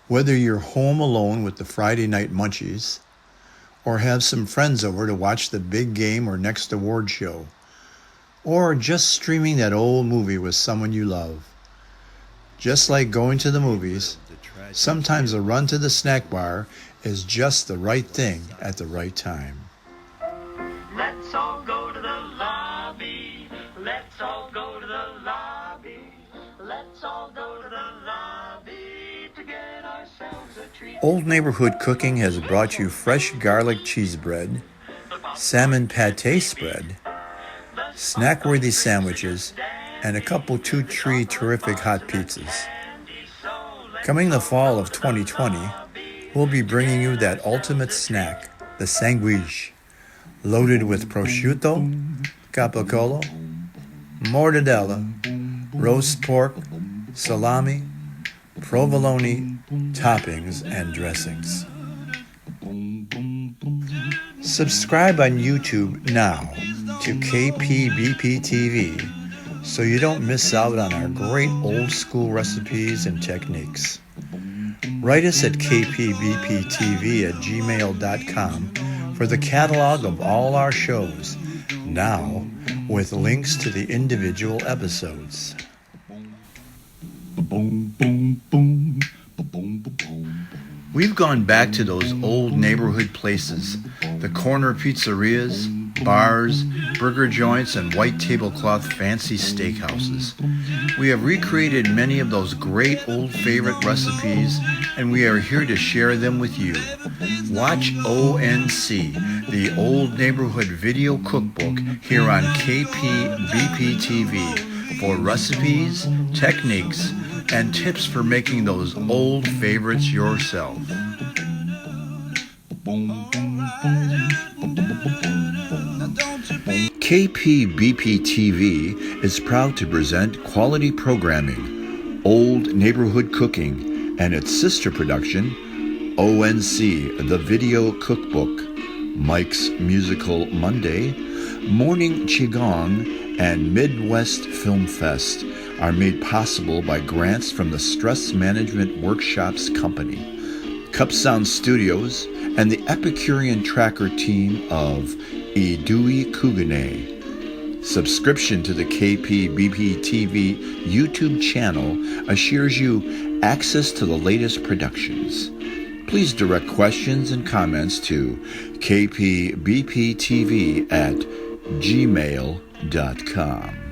Whether you're home alone with the Friday night munchies, or have some friends over to watch the big game or next award show, or just streaming that old movie with someone you love. Just like going to the movies, sometimes a run to the snack bar is just the right thing at the right time. Let's all go to the lobby. Let's all go to the lobby. Let's all go to the lobby to get ourselves a treat. Old Neighborhood Cooking has brought you fresh garlic cheese bread, salmon pate spread, snack-worthy sandwiches, and a couple two-tree terrific hot pizzas. Coming the fall of 2020, we'll be bringing you that ultimate snack, the sandwich, loaded with prosciutto, capicola, mortadella, roast pork, salami, provolone, toppings, and dressings. Subscribe on YouTube now to KPBP TV so you don't miss out on our great old school recipes and techniques. Write us at kpbptv@gmail.com for the catalog of all our shows, now with links to the individual episodes. We've gone back to those old neighborhood places, the corner pizzerias, bars, burger joints, and white tablecloth fancy steakhouses. We have recreated many of those great old favorite recipes, and we are here to share them with you. Watch ONC, the Old Neighborhood Video Cookbook, here on KPBP TV for recipes, techniques, and tips for making those old favorites yourself. KPBP TV is proud to present quality programming, Old Neighborhood Cooking, and its sister production, ONC, the Video Cookbook, Mike's Musical Monday, Morning Qigong, and Midwest Film Fest are made possible by grants from the Stress Management Workshops Company, Cup Sound Studios, and the Epicurean Tracker team of Idui Kugane. Subscription to the KPBP TV YouTube channel assures you access to the latest productions. Please direct questions and comments to kpbptv@gmail.com.